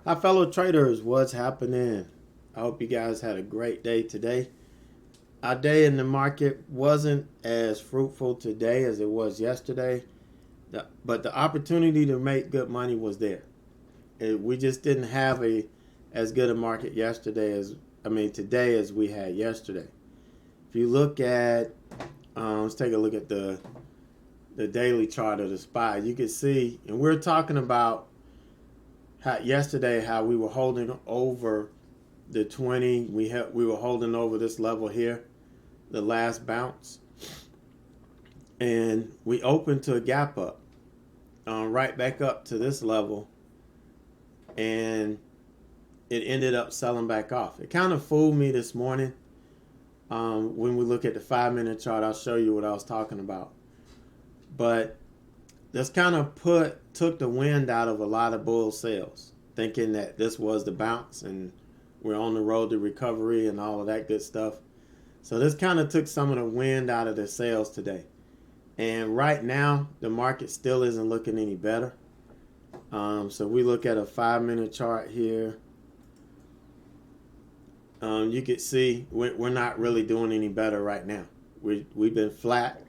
Hi, fellow traders. What's happening? I hope you guys had a great day today. Our day in the market wasn't as fruitful today as it was yesterday, but the opportunity to make good money was there. We just didn't have as good a market today as we had yesterday. If you look at, let's take a look at the daily chart of the SPY. You can see, and we're talking about how we were holding over the 20. We were holding over this level here, the last bounce, and we opened to a gap up, right back up to this level, and it ended up selling back off. It kind of fooled me this morning. When we look at the 5-minute chart, I'll show you what I was talking about. But this kind of took the wind out of a lot of bull sales, thinking that this was the bounce and we're on the road to recovery and all of that good stuff. So this kind of took some of the wind out of the sales today. And right now, the market still isn't looking any better. So we look at a 5-minute chart here. You can see we're not really doing any better right now. We've been flat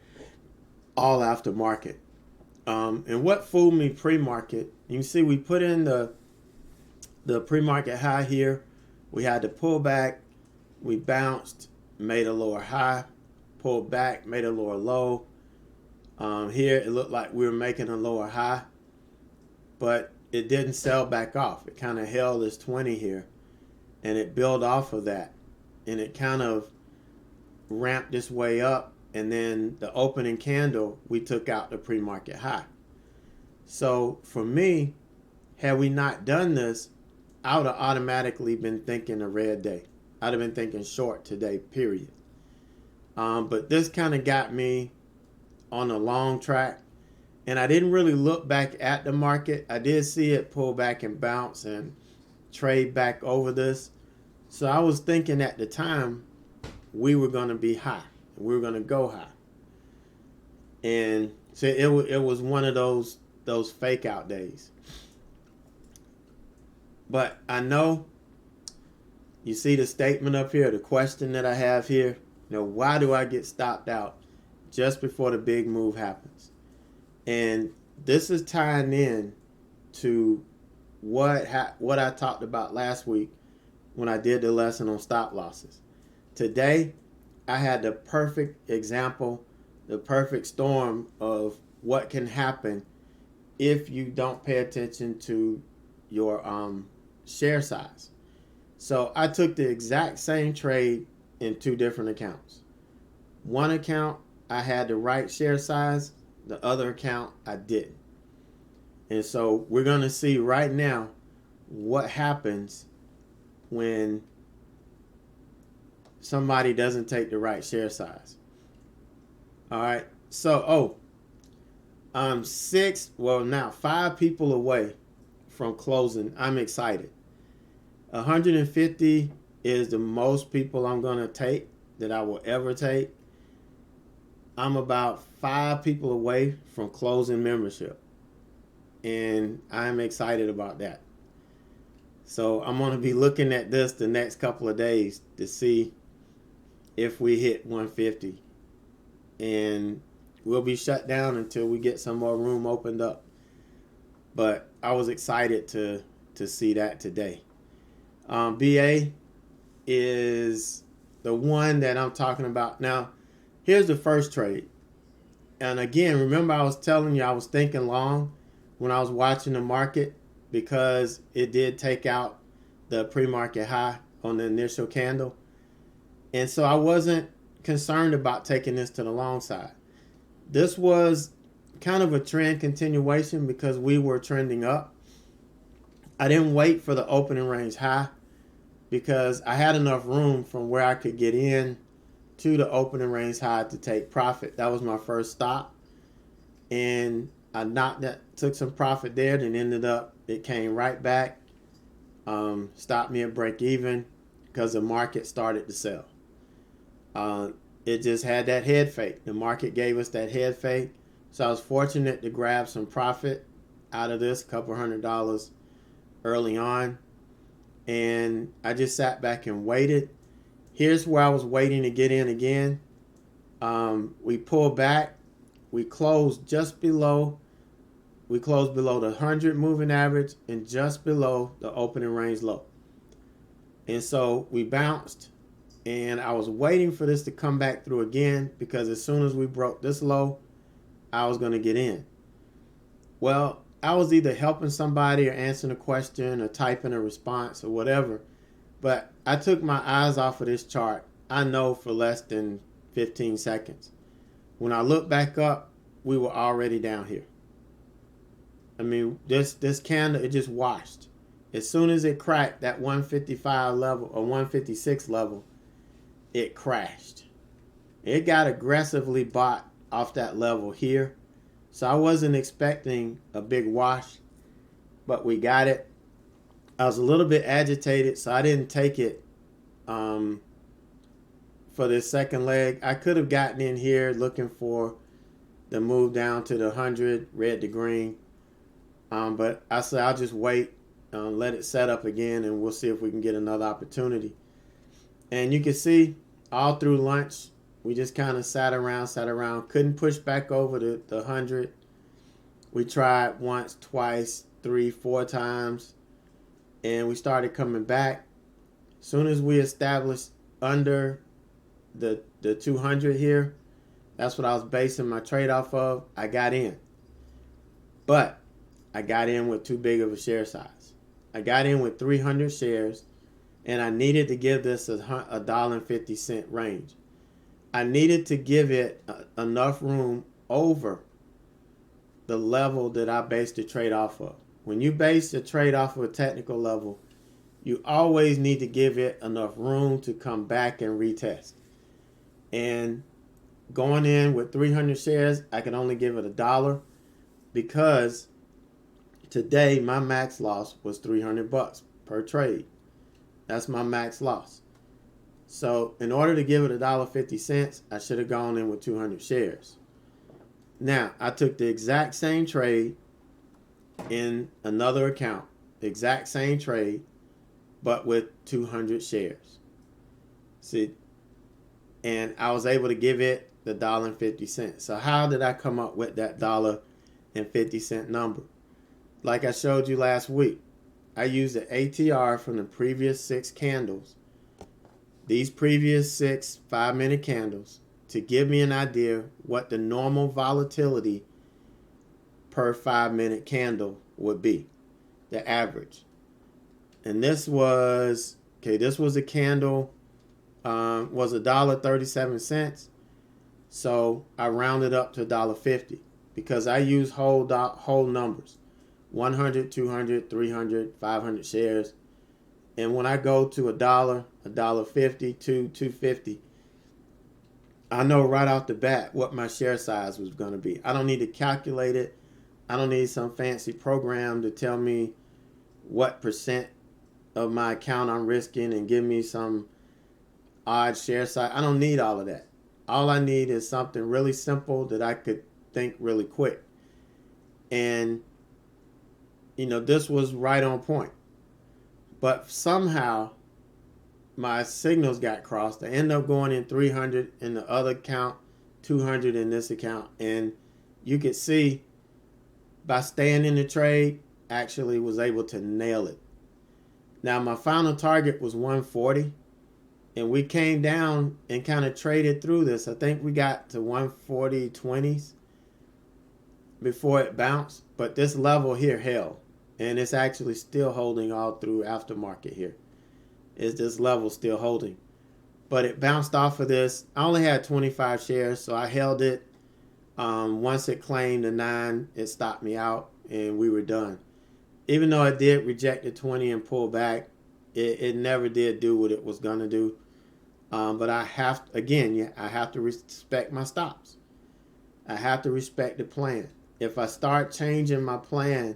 all after market. And what fooled me pre-market, you can see we put in the pre-market high here. We had to pull back. We bounced, made a lower high, pulled back, made a lower low. Here it looked like we were making a lower high, but it didn't sell back off. It kind of held this 20 here, and it built off of that, and it kind of ramped this way up, and then the opening candle, we took out the pre-market high. So for me, had we not done this, I would have automatically been thinking a red day. I'd have been thinking short today, period. But this kind of got me on a long track, and I didn't really look back at the market. I did see it pull back and bounce and trade back over this. So I was thinking at the time we were going to be high. We were going to go high. And so it was one of those fake out days. But I know you see the statement up here, the question that I have here. Why do I get stopped out just before the big move happens? And this is tying in to what I talked about last week when I did the lesson on stop losses. Today, I had the perfect example, the perfect storm of what can happen if you don't pay attention to your share size. So I took the exact same trade in two different accounts. One account, I had the right share size. The other account, I didn't. And so we're going to see right now what happens when somebody doesn't take the right share size. All right. So, I'm 5 people away from closing. I'm excited. 150 is the most people I'm going to take that I will ever take. I'm about 5 people away from closing membership, and I'm excited about that. So I'm going to be looking at this the next couple of days to see if we hit 150, and we'll be shut down until we get some more room opened up. But I was excited to see that today. BA is the one that I'm talking about. Now, here's the first trade. And again, remember I was telling you I was thinking long when I was watching the market because it did take out the pre-market high on the initial candle. And so I wasn't concerned about taking this to the long side. This was kind of a trend continuation because we were trending up. I didn't wait for the opening range high because I had enough room from where I could get in to the opening range high to take profit. That was my first stop. And I took some profit there, then ended up, it came right back, stopped me at break even because the market started to sell. It just had that head fake. The market gave us that head fake. So I was fortunate to grab some profit out of this, $200. early on, and I just sat back and waited. Here's where I was waiting to get in again. We pulled back. We closed just below. We closed below the 100 moving average and just below the opening range low. And so we bounced, and I was waiting for this to come back through again, because as soon as we broke this low, I was going to get in. Well, I was either helping somebody or answering a question or typing a response or whatever, but I took my eyes off of this chart, I know, for less than 15 seconds. When I looked back up, we were already down here. I mean, this candle, it just washed. As soon as it cracked that 155 level or 156 level, it crashed. It got aggressively bought off that level here. So I wasn't expecting a big wash, but we got it. I was a little bit agitated, so I didn't take it for this second leg. I could have gotten in here looking for the move down to the 100, red to green. But I said I'll just wait, let it set up again, and we'll see if we can get another opportunity. And you can see all through lunch, we just kind of sat around, couldn't push back over the 100. We tried once, twice, 3, 4 times, and we started coming back. As soon as we established under the 200 here, that's what I was basing my trade off of, I got in. But I got in with too big of a share size. I got in with 300 shares, and I needed to give this a $1.50 range. I needed to give it enough room over the level that I based the trade off of. When you base the trade off of a technical level, you always need to give it enough room to come back and retest. And going in with 300 shares, I can only give it $1 because today my max loss was $300 per trade. That's my max loss. So in order to give it $1.50, I should have gone in with 200 shares. Now, I took the exact same trade in another account, the exact same trade, but with 200 shares. See, and I was able to give it the $1.50. So how did I come up with that $1.50 number? Like I showed you last week, I used the ATR from the previous 6 candles, these previous 6 5-minute candles, to give me an idea what the normal volatility per 5-minute candle would be, the average. And this was, this was a candle, was $1.37. So I rounded up to $1.50 because I use whole numbers. 100, 200, 300, 500 shares. And when I go to $1, $1.50, $2.50, I know right off the bat what my share size was going to be. I don't need to calculate it. I don't need some fancy program to tell me what percent of my account I'm risking and give me some odd share size. I don't need all of that. All I need is something really simple that I could think really quick. And you know, this was right on point. But somehow my signals got crossed. I ended up going in 300 in the other account, 200 in this account. And you could see by staying in the trade, actually was able to nail it. Now my final target was 140. And we came down and kind of traded through this. I think we got to 140.20s before it bounced. But this level here held. And it's actually still holding all through aftermarket here. Is this level still holding? But it bounced off of this. I only had 25 shares, so I held it. Once it claimed the 9, it stopped me out, and we were done. Even though it did reject the 20 and pull back, it never did do what it was going to do. But I have, again, I have to respect my stops. I have to respect the plan. If I start changing my plan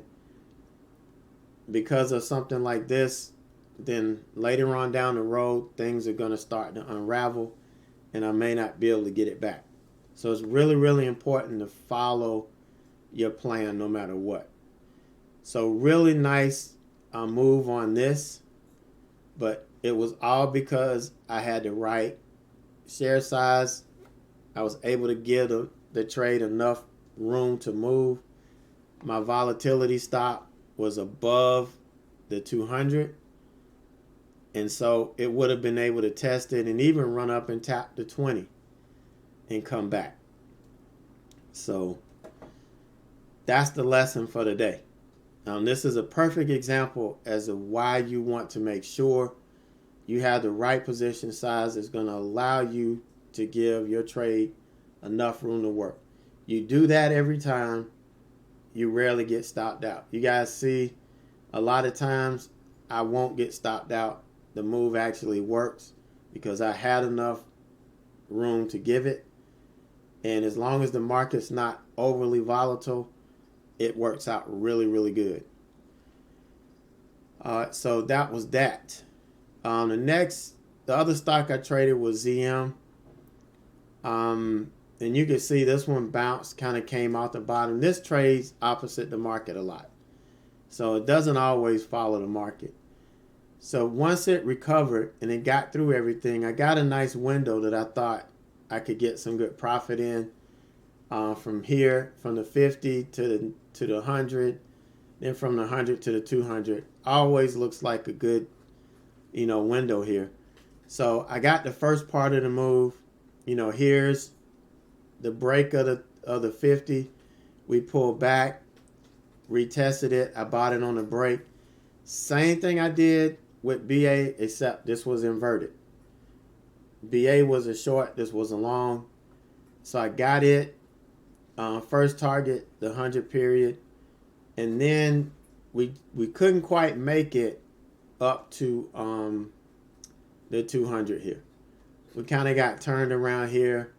because of something like this, then later on down the road, things are going to start to unravel, and I may not be able to get it back. So it's really, really important to follow your plan no matter what. So really nice move on this, but it was all because I had the right share size. I was able to give the trade enough room to move. My volatility stop was above the 200, and so it would have been able to test it and even run up and tap the 20 and come back. So that's the lesson for today. This is a perfect example as to why you want to make sure you have the right position size that's going to allow you to give your trade enough room to work. You do that every time, you rarely get stopped out. You guys see, a lot of times I won't get stopped out. The move actually works because I had enough room to give it. And as long as the market's not overly volatile, it works out really, really good. So that was that. The other stock I traded was ZM. And you can see this one bounced, kind of came out the bottom. This trades opposite the market a lot. So it doesn't always follow the market. So once it recovered and it got through everything, I got a nice window that I thought I could get some good profit in. From here, from the 50 to the 100, then from the 100 to the 200. Always looks like a good, window here. So I got the first part of the move. Here's the break of the 50. We pulled back, retested it. I bought it on the break. Same thing I did with BA, except this was inverted. BA was a short, this was a long. So I got it. First target, the 100 period. And then we couldn't quite make it up to the 200 here. We kind of got turned around here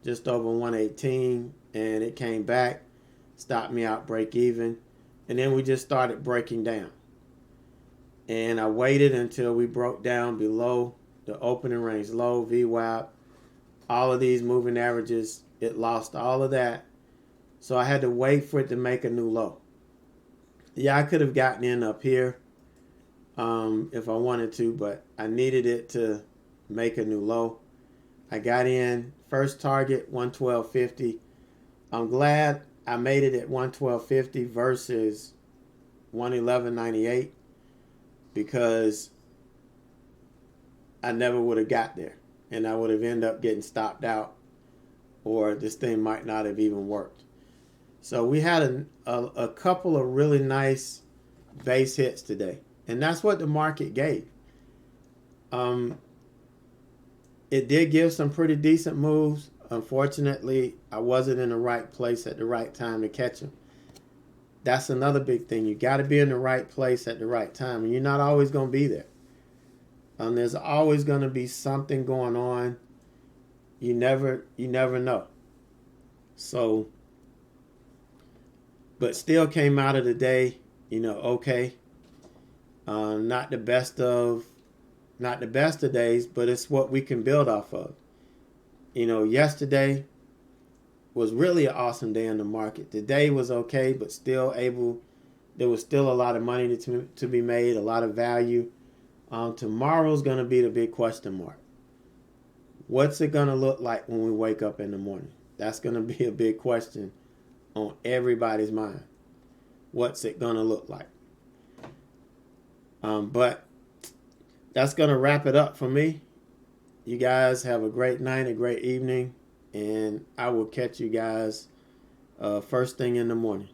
just over 118, and it came back, stopped me out break even, and then we just started breaking down. And I waited until we broke down below the opening range low, VWAP, all of these moving averages. It lost all of that. So I had to wait for it to make a new low. Yeah, I could have gotten in up here if I wanted to, but I needed it to make a new low. I got in, first target, 112.50. I'm glad I made it at 112.50 versus 111.98 because I never would have got there, and I would have ended up getting stopped out, or this thing might not have even worked. So we had a couple of really nice base hits today, and that's what the market gave. It did give some pretty decent moves. Unfortunately, I wasn't in the right place at the right time to catch them. That's another big thing. You got to be in the right place at the right time, and you're not always going to be there. There's always going to be something going on. You never know. So, but still came out of the day, okay. Not the best of days, but it's what we can build off of. Yesterday was really an awesome day in the market. The day was okay, but there was still a lot of money to be made, a lot of value. Tomorrow's going to be the big question mark. What's it going to look like when we wake up in the morning? That's going to be a big question on everybody's mind. What's it going to look like? But that's going to wrap it up for me. You guys have a great night, a great evening, and I will catch you guys first thing in the morning.